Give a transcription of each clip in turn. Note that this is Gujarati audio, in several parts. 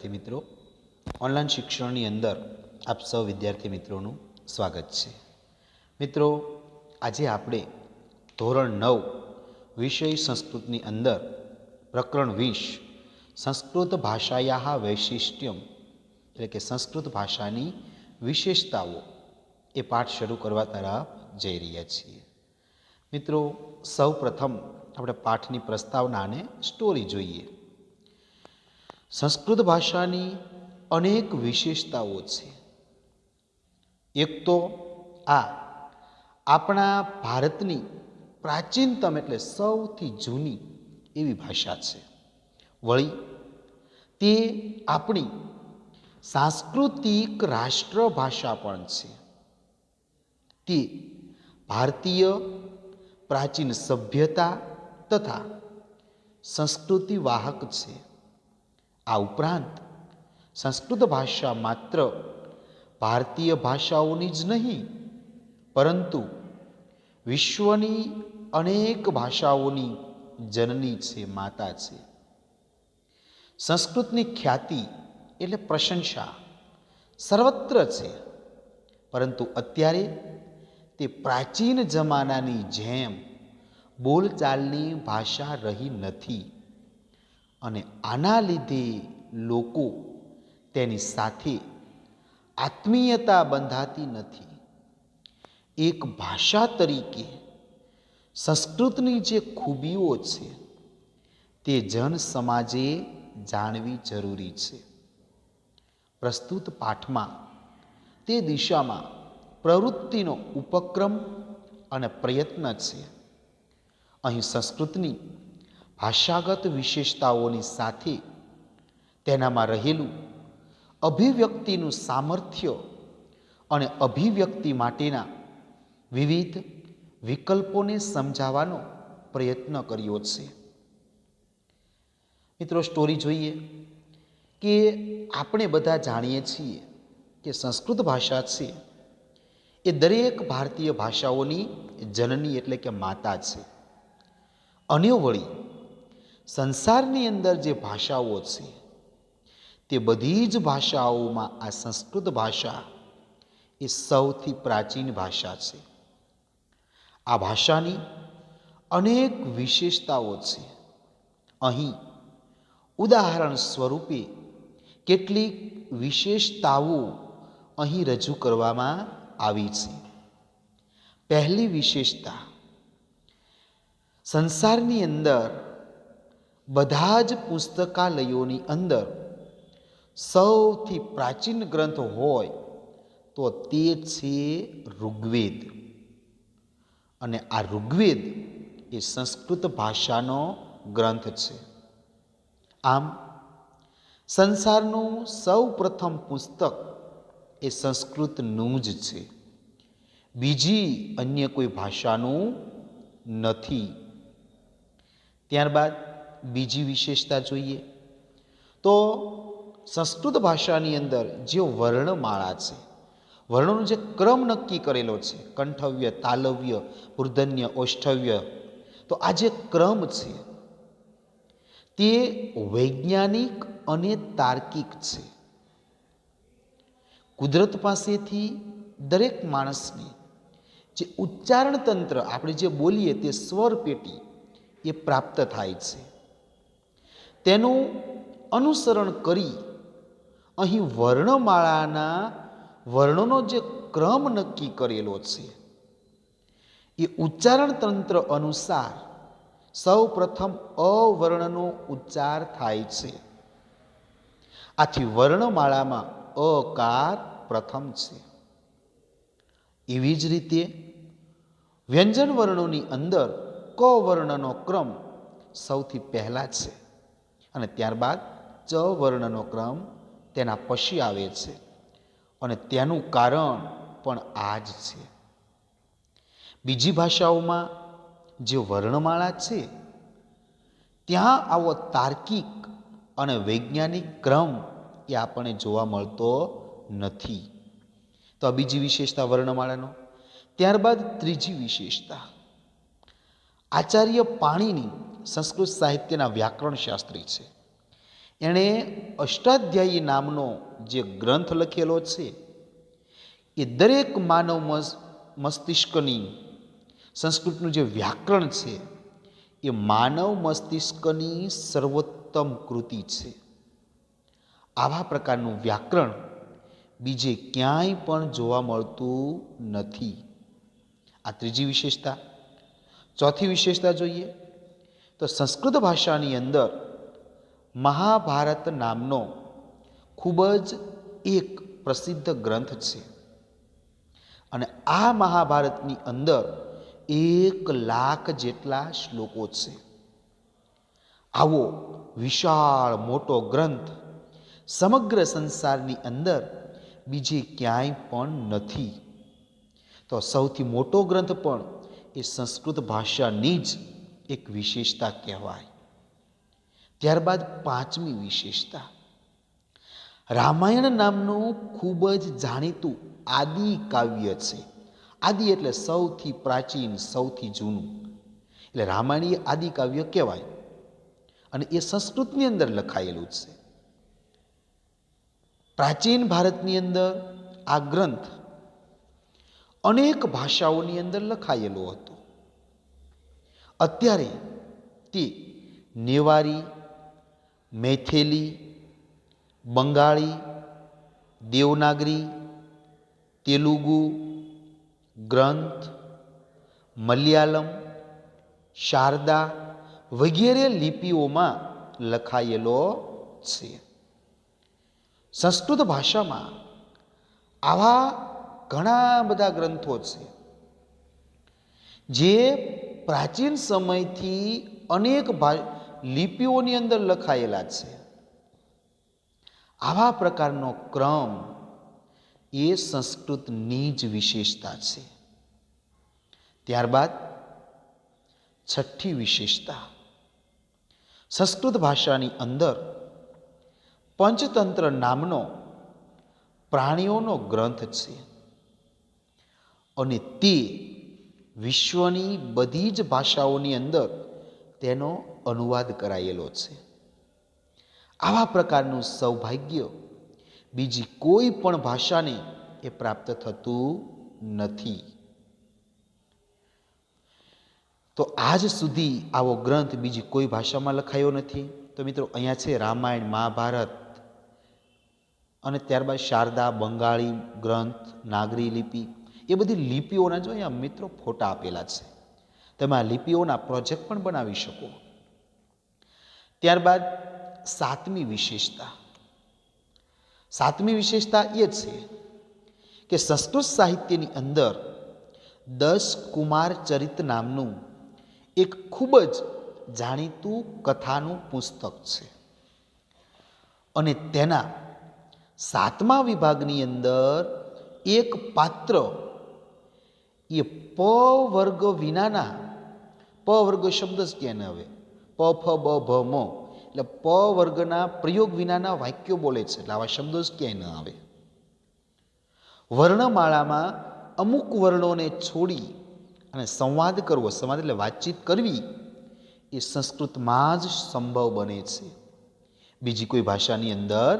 વિદ્યાર્થી મિત્રો, ઓનલાઈન શિક્ષણની અંદર આપ સૌ વિદ્યાર્થી મિત્રોનું સ્વાગત છે. મિત્રો, આજે આપણે ધોરણ 9 વિષય સંસ્કૃતની અંદર પ્રકરણ 20 સંસ્કૃત ભાષાયા વૈશિષ્ટ્યમ એટલે કે સંસ્કૃત ભાષાની વિશેષતાઓ એ પાઠ શરૂ કરવા તરફ જઈ રહ્યા છીએ. મિત્રો, સૌ પ્રથમ આપણે પાઠની પ્રસ્તાવના અને સ્ટોરી જોઈએ. સંસ્કૃત ભાષાની અનેક વિશેષતાઓ છે. એક તો આપણા ભારતની પ્રાચીનતમ એટલે સૌથી જૂની એવી ભાષા છે. વળી તે આપણી સાંસ્કૃતિક રાષ્ટ્રભાષા પણ છે. તે ભારતીય પ્રાચીન સભ્યતા તથા સંસ્કૃતિ વાહક છે. આ ઉપરાંત સંસ્કૃત ભાષા માત્ર ભારતીય ભાષાઓની જ નહીં, પરંતુ વિશ્વની અનેક ભાષાઓની જનની છે, માતા છે. સંસ્કૃતની ખ્યાતિ એટલે પ્રશંસા સર્વત્ર છે, પરંતુ અત્યારે તે પ્રાચીન જમાનાની જેમ બોલચાલની ભાષા રહી નથી અને આના લીધે લોકો તેની સાથે આત્મીયતા બંધાતી નથી. એક ભાષા તરીકે સંસ્કૃતની જે ખૂબીઓ છે તે જન સમાજે જાણવી જરૂરી છે. પ્રસ્તુત પાઠમાં તે દિશામાં પ્રવૃત્તિનો ઉપક્રમ અને પ્રયત્ન છે. અહીં સંસ્કૃતની ભાષાગત વિશેષતાઓની સાથે તેનામાં રહેલું અભિવ્યક્તિનું સામર્થ્ય અને અભિવ્યક્તિ માટેના વિવિધ વિકલ્પોને સમજાવવાનો પ્રયત્ન કર્યો છે. મિત્રો, સ્ટોરી જોઈએ કે આપણે બધા જાણીએ છીએ કે સંસ્કૃત ભાષા છે એ દરેક ભારતીય ભાષાઓની જનની એટલે કે માતા છે. અને વળી સંસારની અંદર જે ભાષાઓ છે તે બધી જ ભાષાઓમાં આ સંસ્કૃત ભાષા એ સૌથી પ્રાચીન ભાષા છે. આ ભાષાની અનેક વિશેષતાઓ છે. અહીં ઉદાહરણ સ્વરૂપે કેટલીક વિશેષતાઓ અહીં રજૂ કરવામાં આવી છે. પહેલી વિશેષતા, સંસારની અંદર બધા જ પુસ્તકાલયોની અંદર સૌથી પ્રાચીન ગ્રંથ હોય તો તે છે ઋગ્વેદ. અને આ ઋગ્વેદ એ સંસ્કૃત ભાષાનો ગ્રંથ છે. આમ સંસારનું સૌ પ્રથમ પુસ્તક એ સંસ્કૃતનું જ છે, બીજી અન્ય કોઈ ભાષાનું નથી. ત્યારબાદ બીજી વિશેષતા જોઈએ તો સંસ્કૃત ભાષાની અંદર જે વર્ણમાળા છે, વર્ણોનો જે ક્રમ નક્કી કરેલો છે, કંઠવ્ય, તાલવ્ય, મૂર્ધન્ય, ઔષ્ઠવ્ય, તો આ જે ક્રમ છે તે વૈજ્ઞાનિક અને તાર્કિક છે. કુદરત પાસેથી દરેક માણસને જે ઉચ્ચારણ તંત્ર આપણે જે બોલીએ તે સ્વર પેટી એ પ્રાપ્ત થાય છે. તેનું અનુસરણ કરી અહીં વર્ણમાળાના વર્ણોનો જે ક્રમ નક્કી કરેલો છે એ ઉચ્ચારણ તંત્ર અનુસાર સૌ પ્રથમ અવર્ણનો ઉચ્ચાર થાય છે. આથી વર્ણમાળામાં અકાર પ્રથમ છે. એવી જ રીતે વ્યંજન વર્ણોની અંદર ક વર્ણનો ક્રમ સૌથી પહેલા છે અને ત્યારબાદ ચ વર્ણનો ક્રમ તેના પછી આવે છે અને તેનું કારણ પણ આ જ છે. બીજી ભાષાઓમાં જે વર્ણમાળા છે ત્યાં આવો તાર્કિક અને વૈજ્ઞાનિક ક્રમ એ આપણને જોવા મળતો નથી. તો આ બીજી વિશેષતા વર્ણમાળાનો. ત્યારબાદ ત્રીજી વિશેષતા, આચાર્ય પાણીની સંસ્કૃત સાહિત્યના વ્યાકરણ શાસ્ત્રી છે. એણે અષ્ટાધ્યાયી નામનો જે ગ્રંથ લખેલો છે એ દરેક માનવ મસ્તિષ્કની, સંસ્કૃતનું જે વ્યાકરણ છે એ માનવ મસ્તિષ્કની સર્વોત્તમ કૃતિ છે. આવા પ્રકારનું વ્યાકરણ બીજે ક્યાંય પણ જોવા મળતું નથી. આ ત્રીજી વિશેષતા. ચોથી વિશેષતા જોઈએ તો સંસ્કૃત ભાષાની અંદર મહાભારત નામનો ખૂબ જ એક પ્રસિદ્ધ ગ્રંથ છે અને આ મહાભારતની અંદર 1,00,000 જેટલા શ્લોકો છે. આવો વિશાળ મોટો ગ્રંથ સમગ્ર સંસારની અંદર બીજે ક્યાંય પણ નથી. તો સૌથી મોટો ગ્રંથ પણ એ સંસ્કૃત ભાષાની જ એક વિશેષતા કહેવાય. ત્યારબાદ પાંચમી વિશેષતા, રામાયણ નામનું ખૂબ જ જાણીતું આદિ કાવ્ય છે. આદિ એટલે સૌથી પ્રાચીન, સૌથી જૂનું, એટલે રામાયણ એ આદિ કાવ્ય કહેવાય અને એ સંસ્કૃતની અંદર લખાયેલું છે. પ્રાચીન ભારતની અંદર આ ગ્રંથ અનેક ભાષાઓની અંદર લખાયેલો હતો. અત્યારે તે નેવારી, મૈથિલી, બંગાળી, દેવનાગરી, તેલુગુ ગ્રંથ, મલયાલમ, શારદા વગેરે લિપિઓમાં લખાયેલો છે. સંસ્કૃત ભાષામાં આવા ઘણા બધા ગ્રંથો છે જે પ્રાચીન સમયથી અનેક લિપિઓની અંદર લખાયેલા છે. આવા પ્રકારનો ક્રમ એ સંસ્કૃતની જ વિશેષતા છે. ત્યારબાદ છઠ્ઠી વિશેષતા, સંસ્કૃત ભાષાની અંદર પંચતંત્ર નામનો પ્રાણીઓનો ગ્રંથ છે અને તે વિશ્વની બધી જ ભાષાઓની અંદર તેનો અનુવાદ કરાયેલો છે. આવા પ્રકારનું સૌભાગ્ય બીજી કોઈ પણ ભાષાને એ પ્રાપ્ત થતું નથી. તો આજ સુધી આવો ગ્રંથ બીજી કોઈ ભાષામાં લખાયો નથી. તો મિત્રો અહીંયા છે રામાયણ, મહાભારત અને ત્યારબાદ શારદા, બંગાળી ગ્રંથ, નાગરી લિપિ, એ બધી લિપિઓના જો અહીંયા મિત્રો ફોટા આપેલા છે. તમે આ લિપિઓના પ્રોજેક્ટ પણ બનાવી શકો. ત્યારબાદ સાતમી વિશેષતા. સાતમી વિશેષતા એ છે કે સંસ્કૃત સાહિત્યની અંદર 10 કુમાર ચરિત નામનું એક ખૂબ જ જાણીતું કથાનું પુસ્તક છે અને તેના 7મા વિભાગની અંદર એક પાત્ર એ પ વર્ગ વિનાના, પ વર્ગ શબ્દ જ ક્યાં ન આવે, પ ફ બ ભ મ, એટલે પ વર્ગના પ્રયોગ વિનાના વાક્યો બોલે છે, એટલે આવા શબ્દો જ ક્યાંય ન આવે. વર્ણમાળામાં અમુક વર્ણોને છોડી અને સંવાદ કરવો, સંવાદ એટલે વાતચીત કરવી, એ સંસ્કૃતમાં જ સંભવ બને છે, બીજી કોઈ ભાષાની અંદર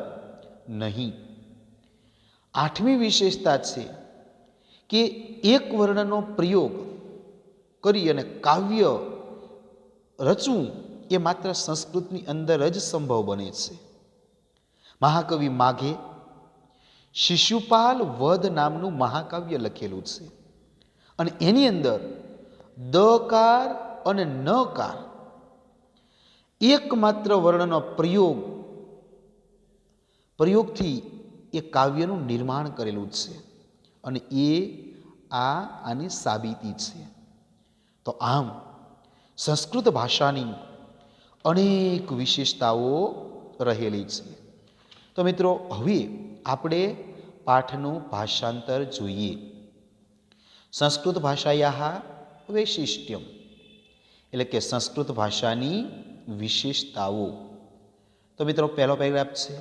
નહીં. આઠમી વિશેષતા છે કે એક વર્ણનો પ્રયોગ કરી અને કાવ્ય રચવું એ માત્ર સંસ્કૃતની અંદર જ સંભવ બને છે. મહાકવિ માઘે શિશુપાલ વધ નામનું મહાકાવ્ય લખેલું છે અને એની અંદર દકાર અને નકાર એકમાત્ર વર્ણનો પ્રયોગથી એ કાવ્યનું નિર્માણ કરેલું છે અને આની સાબિતી છે. તો આમ સંસ્કૃત ભાષાની અનેક વિશેષતાઓ રહેલી છે. તો મિત્રો હવે આપણે પાઠનું ભાષાંતર જોઈએ. સંસ્કૃત ભાષાયાઃ વૈશિષ્ટ્યમ, એટલે કે સંસ્કૃત ભાષાની વિશેષતાઓ. તો મિત્રો પહેલો પેરેગ્રાફ છે,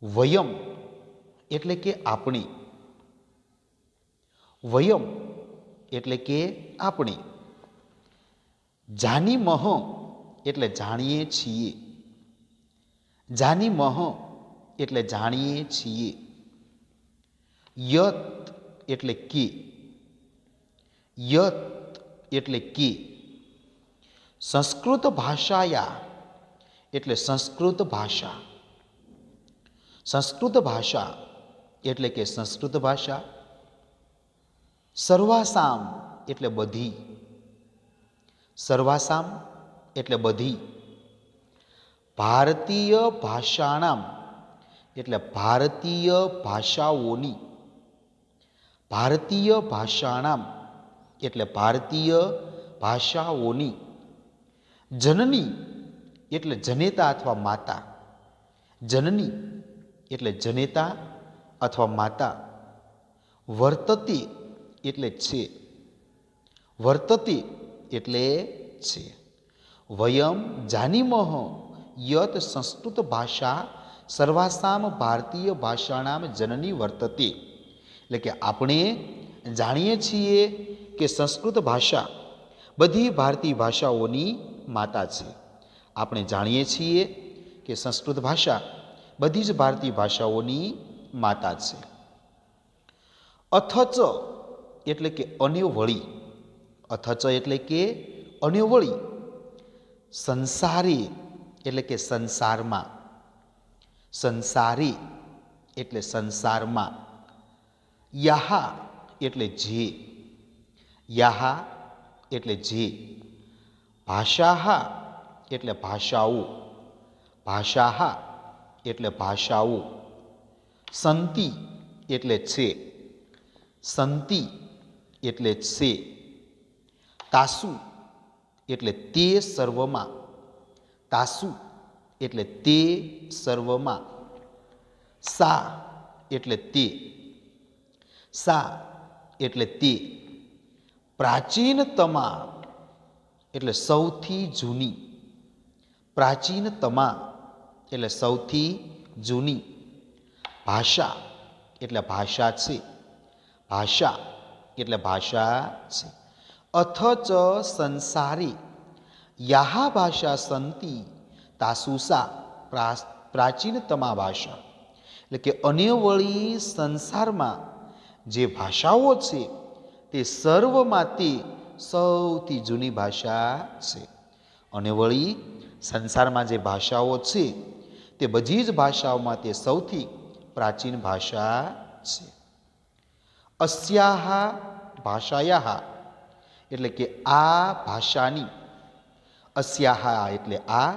વયમ એટલે કે આપણે, વયમ એટલે કે આપણે, જાનીમહ એટલે જાણીએ છીએ, જાનીમહ એટલે જાણીએ છીએ. યત એટલે કે, યત એટલે કે. સંસ્કૃત ભાષાયા એટલે સંસ્કૃત ભાષા, સંસ્કૃત ભાષા એટલે કે સંસ્કૃત ભાષા. સર્વાસામ એટલે બધી, સર્વાસામ એટલે બધી. ભારતીય ભાષાણામ એટલે ભારતીય ભાષાઓની, ભારતીય ભાષાણામ એટલે ભારતીય ભાષાઓની. જનની એટલે જનેતા અથવા માતા, જનની એટલે જનેતા અથવા માતા. વર્તતે એટલે છે, વર્તતે એટલે છે. વયમ જાનીમહ યત સંસ્કૃત ભાષા સર્વાસામ ભારતીય ભાષાણામ જનની વર્તતે. એટલે કે આપણે જાણીએ છીએ કે સંસ્કૃત ભાષા બધી ભારતીય ભાષાઓની માતા છે. આપણે જાણીએ છીએ કે સંસ્કૃત ભાષા બધી જ ભારતીય ભાષાઓની માતા છે. અથચ એટલે કે અને વળી, અથચ એટલે કે અને વળી. સંસારે એટલે કે સંસારમાં, સંસારે એટલે સંસારમાં. યાહા એટલે જે, યાહા એટલે જે. ભાષાહા એટલે ભાષાઓ, ભાષાહા એટલે ભાષાઓ. સંતિ એટલે છે, સંતિ એટલે છે. તાસુ એટલે તે સર્વમાં, તાસુ એટલે તે સર્વમાં. સા એટલે તે, સા એટલે તે. પ્રાચીનતમા એટલે સૌથી જૂની, પ્રાચીનતમા એટલે સૌથી જૂની. ભાષા એટલે ભાષા છે, ભાષા એટલે ભાષા છે. અથચ સંસારે યાહા ભાષા સંતિ તાસુસા પ્રાચીનતમા ભાષા. એટલે કે અને વળી સંસારમાં જે ભાષાઓ છે તે સર્વમાં તે સૌથી જૂની ભાષા છે. અને વળી સંસારમાં જે ભાષાઓ છે તે બધી જ ભાષાઓમાં તે સૌથી પ્રાચીન ભાષા છે. અસ્યાહા ભાષાયાહા એટલે કે આ ભાષાની, અસ્યાહા એટલે આ,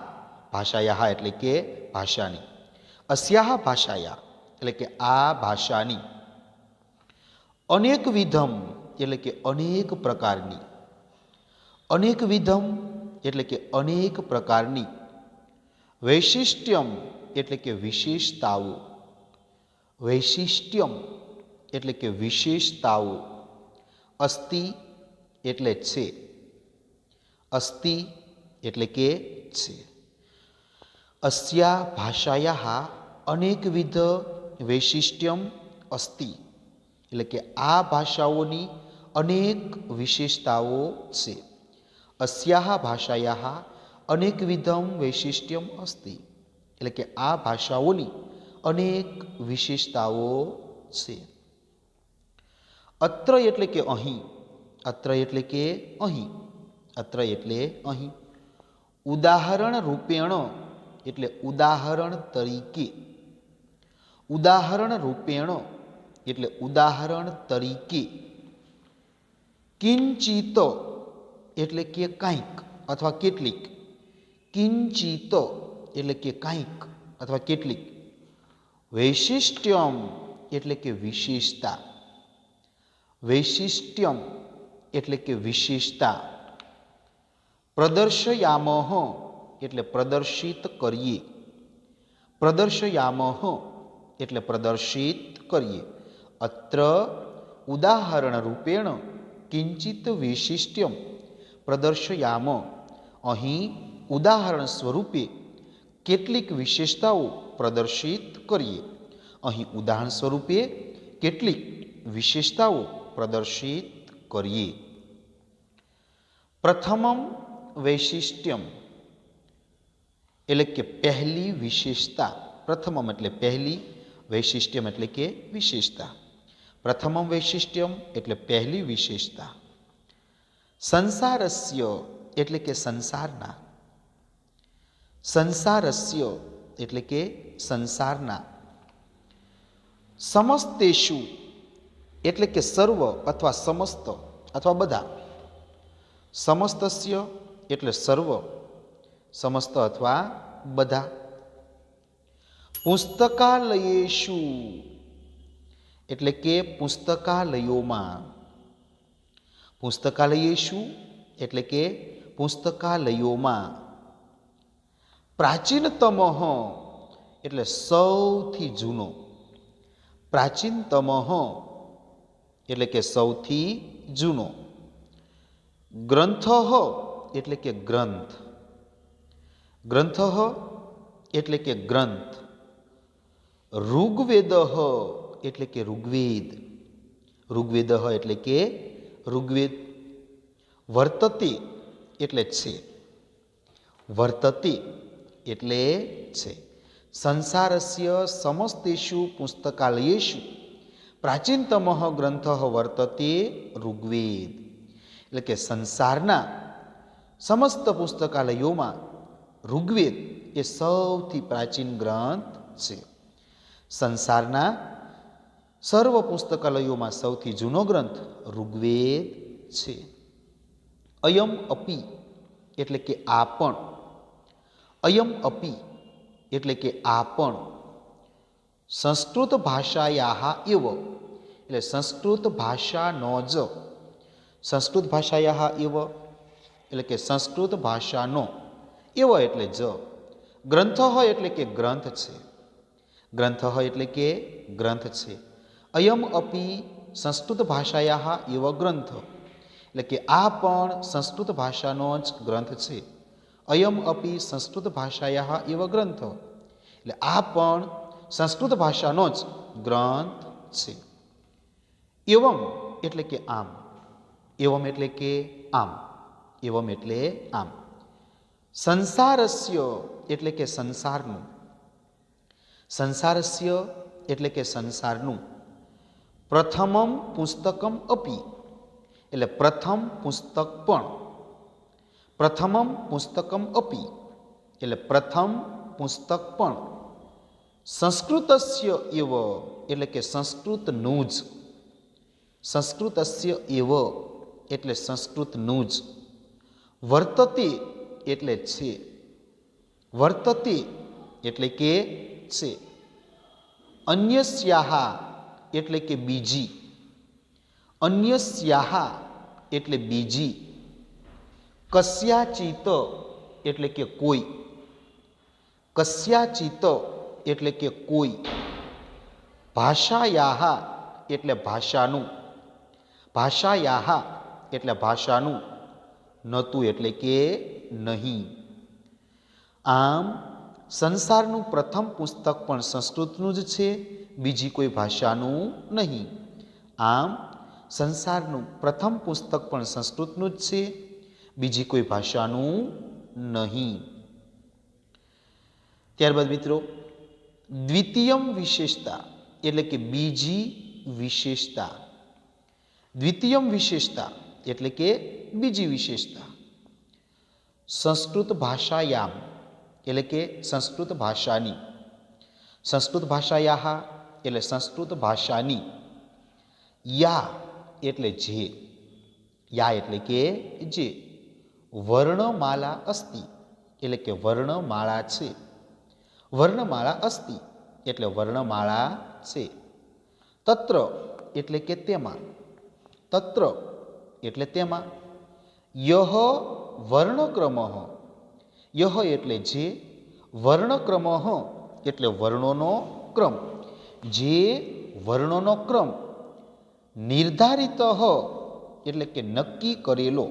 ભાષાયાહા એટલે કે ભાષાની. અસ્યાહા ભાષાયા એટલે કે આ ભાષાની. અનેક વિધમ એટલે કે અનેક પ્રકારની, અનેક વિધમ એટલે કે અનેક પ્રકારની. વૈશિષ્ટ્યમ એટલે કે વિશેષતાઓ, વૈશિષ્ટ્યમ એટલે કે વિશેષતાઓ. અસ્તિ એટલે છે, અસ્તિ એટલે કે છે. અસ્યા ભાષાયા અનેકવિધ વૈશિષ્ટ્યમ અસ્તિ એટલે કે આ ભાષાઓની અનેક વિશેષતાઓ છે. અસ્યા ભાષાયા અનેકવિધમ વૈશિષ્ટ્યમ અસ્તિ એટલે કે આ ભાષાઓની અનેક વિશેષતાઓ છે. અત્ર એટલે કે અહીં, અત્ર એટલે કે અહીં, અત્ર એટલે અહીં. ઉદાહરણ રૂપેણ એટલે ઉદાહરણ તરીકે, ઉદાહરણ રૂપેણ એટલે ઉદાહરણ તરીકે. કિંચિત એટલે કે કંઈક અથવા કેટલીક, કિંચિત એટલે કે કંઈક અથવા કેટલીક. વૈશિષ્ટ્યમ એટલે કે વિશેષતા, વૈશિષ્ટ્યમ એટલે કે વિશેષતા. પ્રદર્શયામઃ એટલે પ્રદર્શિત કરીએ, પ્રદર્શયામઃ એટલે પ્રદર્શિત કરીએ. અત્ર ઉદાહરણ રૂપેણ કિંચિત વૈશિષ્ટ્યમ પ્રદર્શયામ. અહીં ઉદાહરણ સ્વરૂપે કેટલીક વિશેષતાઓ પ્રદર્શિત કરીએ. અહીં ઉદાહરણ સ્વરૂપે કેટલીક વિશેષતાઓ પ્રદર્શિત કરીએ. પ્રથમમ વૈશિષ્ટ્યમ એટલે કે પહેલી વિશેષતા. પ્રથમમ એટલે પહેલી, વૈશિષ્ટ્યમ એટલે કે વિશેષતા. પ્રથમમ વૈશિષ્ટ્યમ એટલે પહેલી વિશેષતા. સંસારસ્ય એટલે કે સંસારના. સંસારસ્ય એટલે કે સંસારના. સમસ્તેષુ એટલે કે સર્વ અથવા સમસ્ત અથવા બધા. સમસ્તસ્ય એટલે સર્વ, સમસ્ત અથવા બધા. પુસ્તકાલયેષુ એટલે કે પુસ્તકાલયોમાં. પુસ્તકાલયેષુ એટલે કે પુસ્તકાલયોમાં. પ્રાચીનતમ એટલે સૌથી જૂનો. પ્રાચીનતમ એટલે કે સૌથી જૂનો. ગ્રંથ એટલે કે ગ્રંથ. ગ્રંથ એટલે કે ગ્રંથ. ઋગ્વેદ એટલે કે ઋગ્વેદ. ઋગ્વેદ એટલે કે ઋગ્વેદ. વર્તતે એટલે છે. વર્તતે એટલે છે. સંસારસ્ય સમસ્તેષુ પુસ્તકાલયેષુ પ્રાચીનતમ ગ્રંથ વર્તતે ઋગ્વેદ. એટલે કે સંસારના સમસ્ત પુસ્તકાલયોમાં ઋગ્વેદ એ સૌથી પ્રાચીન ગ્રંથ છે. સંસારના સર્વ પુસ્તકાલયોમાં સૌથી જૂનો ગ્રંથ ઋગ્વેદ છે. અયમ અપી એટલે કે આ પણ. અયમ અપી એટલે કે આ પણ. સંસ્કૃત ભાષાયાહ એવ એટલે સંસ્કૃત ભાષાનો જ. સંસ્કૃત ભાષાયાહ એવ એટલે કે સંસ્કૃત ભાષાનો. એવ એટલે જ. ગ્રંથ હોય એટલે કે ગ્રંથ છે. ગ્રંથ હોય એટલે કે ગ્રંથ છે. અયમ અપી સંસ્કૃત ભાષાયાહ એવ ગ્રંથ એટલે કે આ પણ સંસ્કૃત ભાષાનો જ ગ્રંથ છે. અયમ અપી સંસ્કૃત ભાષાયાહ એવ ગ્રંથ એટલે આ પણ સંસ્કૃત ભાષાનો જ ગ્રંથ છે. એવમ એટલે કે આમ. એવમ એટલે કે આમ. એવમ એટલે આમ. સંસારસ્ય એટલે કે સંસારનું. સંસારસ્ય એટલે કે સંસારનું. પ્રથમમ પુસ્તકમ અપી એટલે પ્રથમ પુસ્તક પણ. પ્રથમમ પુસ્તકમ અપી એટલે પ્રથમ પુસ્તક પણ. સંસ્કૃતસ્ય એવ એટલે કે સંસ્કૃતનું જ. સંસ્કૃતસ્ય એવ એટલે સંસ્કૃતનું જ. વર્તતે એટલે છે. વર્તતે એટલે કે છે. અન્યસ્યાહા એટલે કે બીજી. અન્યસ્યાહા એટલે બીજી. કસ્યાચિત એટલે કે કોઈ. કસ્યાચિત એટલે કે કોઈ. ભાષાયાહ એટલે ભાષાનું. ભાષાયાહ એટલે ભાષાનું. નતું એટલે કે નહીં. આમ સંસારનું પ્રથમ પુસ્તક પણ સંસ્કૃતનું જ છે, બીજી કોઈ ભાષાનું નહીં. આમ સંસારનું પ્રથમ પુસ્તક પણ સંસ્કૃતનું જ છે, બીજી કોઈ ભાષાનું નહીં. ત્યારબાદ મિત્રો દ્વિતીયમ વિશેષતા એટલે કે બીજી વિશેષતા. દ્વિતીયમ વિશેષતા એટલે કે બીજી વિશેષતા. સંસ્કૃત ભાષાયામ એટલે કે સંસ્કૃત ભાષાની. સંસ્કૃત ભાષાયાહ એટલે સંસ્કૃત ભાષાની. યા એટલે જે. યા એટલે કે જે. વર્ણમાલા અસ્તિ એટલે કે વર્ણમાળા છે. વર્ણમાળા અસ્તિ એટલે વર્ણમાળા છે. તત્ર એટલે કે તેમાં. તત્ર એટલે તેમાં. યહ વર્ણક્રમ. યહ એટલે જે. વર્ણક્રમ એટલે વર્ણોનો ક્રમ. જે વર્ણોનો ક્રમ. નિર્ધારિત એટલે કે નક્કી કરેલો.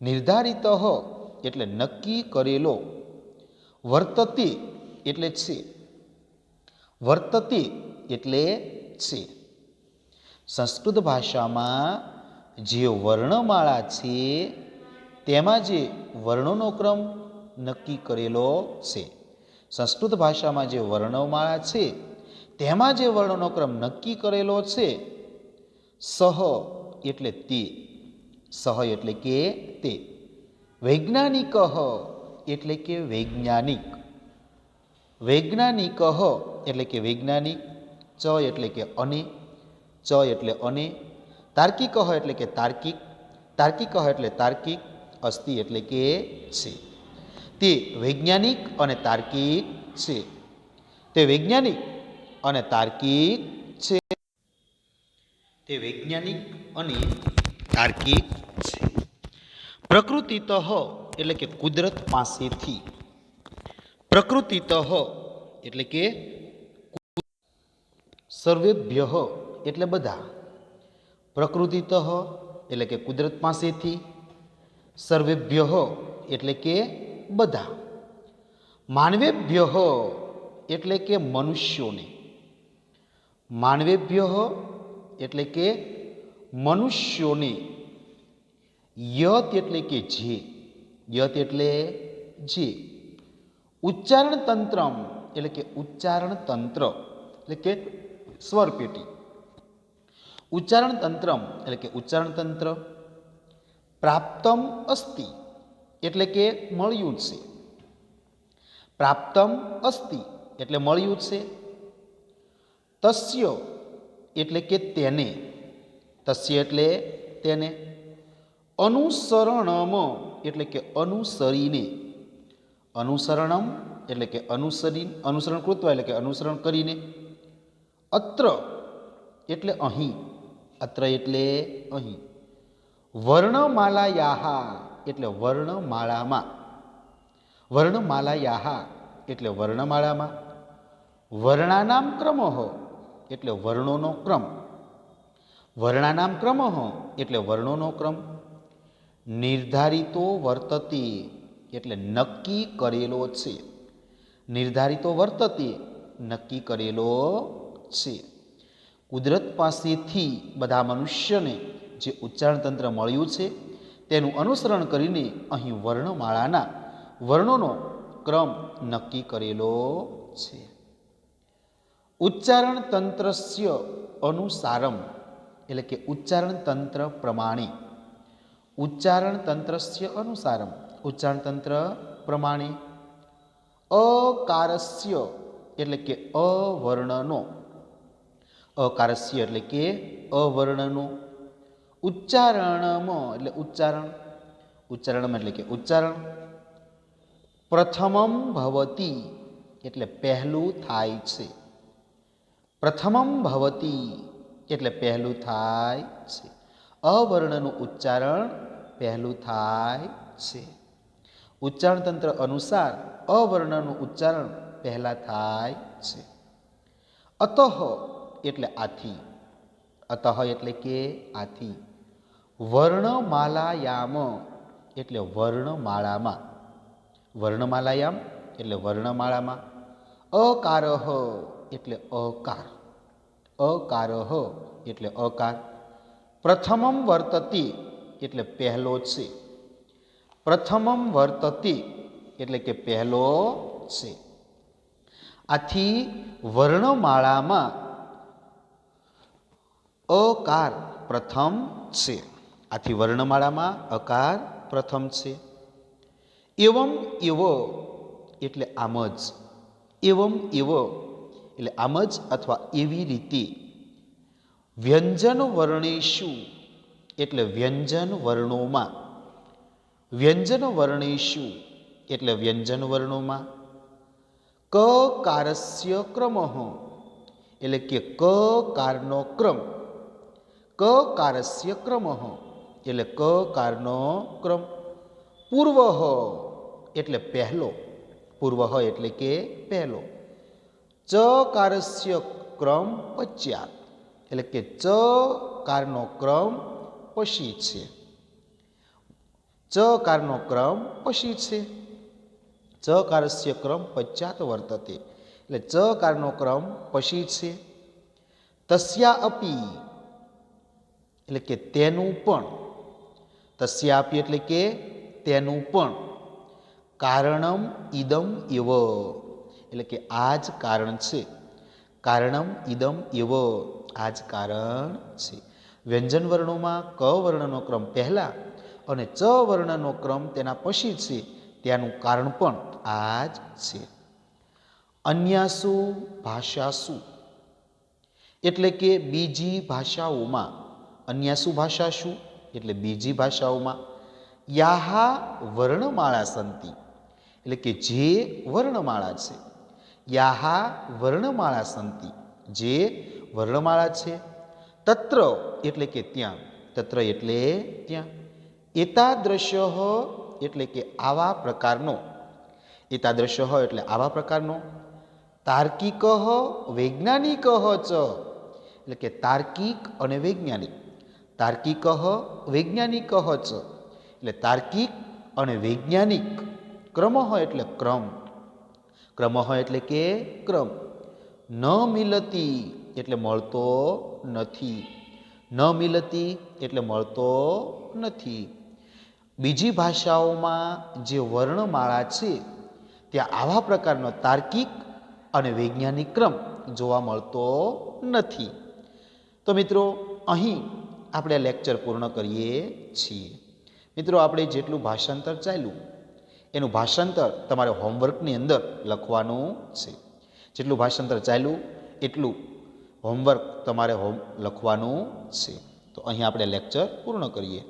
નિર્ધારિત એટલે નક્કી કરેલો. વર્તતે એટલે છે. વર્તતે એટલે છે. સંસ્કૃત ભાષામાં જે વર્ણમાળા છે તેમાં જે વર્ણોનો ક્રમ નક્કી કરેલો છે. સંસ્કૃત ભાષામાં જે વર્ણમાળા છે તેમાં જે વર્ણનો ક્રમ નક્કી કરેલો છે, સહ એટલે તે, સહ એટલે કે તે, વૈજ્ઞાનિક એટલે કે વૈજ્ઞાનિક, વૈજ્ઞાનિક એટલે કે વૈજ્ઞાનિક, ચ એટલે કે અને, ચ એટલે અને, તાર્કિક એટલે કે તાર્કિક, તાર્કિક એટલે તાર્કિક, અસ્તિ એટલે કે છે. તે વૈજ્ઞાનિક અને તાર્કિક છે. તે વૈજ્ઞાનિક અને તાર્કિક છે. તે વૈજ્ઞાનિક અને તાર્કિક છે. પ્રકૃતિતઃ એટલે કે કુદરત પાસેથી, પ્રકૃતિતઃ એટલે કે સર્વેભ્ય એટલે બધા, પ્રકૃતિતઃ એટલે કે કુદરત પાસેથી, સર્વેભ્ય એટલે કે બધા, માનવેભ્ય એટલે કે મનુષ્યોને, માનવેભ્ય એટલે કે મનુષ્યોને, યત એટલે કે જે, યત એટલે જે, ઉચ્ચારણ તંત્રમ એટલે કે ઉચ્ચારણ તંત્ર એટલે કે સ્વર પેટી, ઉચ્ચારણ તંત્રમ એટલે કે ઉચ્ચારણ તંત્ર, પ્રાપ્તમ અસ્તિ એટલે કે મળ્યું છે, પ્રાપ્તમ અસ્તિ એટલે મળ્યું છે, તસ્ય એટલે કે તેને, તસ્ય એટલે તેને, અનુસરણમ એટલે કે અનુસરીને, અનુસરણમ એટલે કે અનુસરી, અનુસરણ કૃત્વા એટલે કે અનુસરણ કરીને, અત્ર એટલે અહીં, અત્ર એટલે અહીં, વર્ણમાલાયાહા એટલે વર્ણમાળામાં, વર્ણમાલાયાહા એટલે વર્ણમાળામાં, વર્ણાનામ ક્રમઃ એટલે વર્ણોનો ક્રમ, વર્ણાનામ ક્રમઃ એટલે વર્ણોનો ક્રમ, નિર્ધારિતો વર્તતે એટલે નક્કી કરેલો છે, નિર્ધારિતો વર્તતે નક્કી કરેલો છે. કુદરત પાસેથી બધા મનુષ્યને જે ઉચ્ચારણ તંત્ર મળ્યું છે તેનું અનુસરણ કરીને અહીં વર્ણમાળાના વર્ણોનો ક્રમ નક્કી કરેલો છે. ઉચ્ચારણ તંત્રસ્ય અનુસારમ એટલે કે ઉચ્ચારણ તંત્ર પ્રમાણે, ઉચ્ચારણ તંત્રસ્ય અનુસારમ ઉચ્ચારણ તંત્ર પ્રમાણે, અકારસ્ય એટલે કે અવર્ણનો, અકારસ્ય એટલે કે અવર્ણનો, ઉચ્ચારણમ એટલે ઉચ્ચારણ, ઉચ્ચારણમ એટલે કે ઉચ્ચારણ, પ્રથમમ ભવતી એટલે પહેલું થાય છે, પ્રથમમ ભવતી એટલે પહેલું થાય છે, અવર્ણનું ઉચ્ચારણ પહેલું થાય છે. ઉચ્ચારણ તંત્ર અનુસાર અવર્ણનું ઉચ્ચારણ પહેલા થાય છે. અતઃ એટલે આથી, અતઃ એટલે કે આથી, વર્ણમાલાયામ એટલે વર્ણમાળામાં, વર્ણમાલાયામ એટલે વર્ણમાળામાં, અકારઃ એટલે અકાર, અકારઃ એટલે અકાર, પ્રથમમ વર્તતે એટલે પહેલો છે, પ્રથમમ વર્તતે એટલે કે પહેલો છે. આથી વર્ણમાળામાં અકાર પ્રથમ છે, આથી વર્ણમાળામાં અકાર પ્રથમ છે. એવમ એવો એટલે આમ જ, એવમ એવો એટલે આમ જ અથવા એવી રીતે, વ્યંજન વર્ણેશુ એટલે વ્યંજન વર્ણોમાં, વ્યંજન વર્ણેશુ એટલે વ્યંજન વર્ણોમાં, કકારસ્ય ક્રમઃ એટલે કે કકારનો ક્રમ, કકારસ્ય ક્રમઃ એટલે કકારનો ક્રમ, પૂર્વઃ એટલે પહેલો, પૂર્વઃ એટલે કે પહેલો, ચકારસ્ય ક્રમ પશ્ચાત એટલે કે ચકારનો ક્રમ પછી છે, ચકારનો ક્રમ પછી છે, ચકારસ્ય ક્રમ પશ્ચાત વર્તતે એટલે ચકારનો ક્રમ પછી છે. તસ્યા અપી એટલે કે તેનું પણ, તસ્યા અપી એટલે કે તેનું પણ, કારણમ ઇદમ એવ, એટલે કે આ જ કારણ છે. કારણમ ઇદમ એવ, આ જ કારણ છે. વ્યંજન વર્ણોમાં ક વર્ણનો ક્રમ પહેલા અને ચ વર્ણનો ક્રમ તેના પછી છે, ત્યાંનું કારણ પણ આ જ છે. અન્યાસુ ભાષાસુ, એટલે કે બીજી ભાષાઓમાં. અન્યાસુ ભાષાસુ એટલે બીજી ભાષાઓમાં. યાહા વર્ણમાળા સંતિ, એટલે કે જે વર્ણમાળા છે. યાહા વર્ણમાળા સંતિ, જે વર્ણમાળા છે. તત્ર એટલે કે ત્યાં. તત્ર એટલે ત્યાં. એતાદ્રશ્ય એટલે કે આવા પ્રકારનો. એતાદ્રશ્ય એટલે આવા પ્રકારનો. તાર્કિક વૈજ્ઞાનિક ચ, એટલે કે તાર્કિક અને વૈજ્ઞાનિક. તાર્કિક વૈજ્ઞાનિક ચ, એટલે તાર્કિક અને વૈજ્ઞાનિક. ક્રમ એટલે ક્રમ. ક્રમ એટલે કે ક્રમ. ન મિલતી એટલે મળતો નથી. ન મિલતી એટલે મળતો નથી. બીજી ભાષાઓમાં જે વર્ણમાળા છે ત્યાં આવા પ્રકારનો તાર્કિક અને વૈજ્ઞાનિક ક્રમ જોવા મળતો નથી. તો મિત્રો, અહીં આપણે લેક્ચર પૂર્ણ કરીએ છીએ. મિત્રો, આપણે જેટલું ભાષાંતર ચાલ્યું એનું ભાષાંતર તમારે હોમવર્કની અંદર લખવાનું છે. જેટલું ભાષાંતર ચાલ્યું એટલું હોમવર્ક તમારે લખવાનું છે. તો અહીં આપણે લેક્ચર પૂર્ણ કરીએ.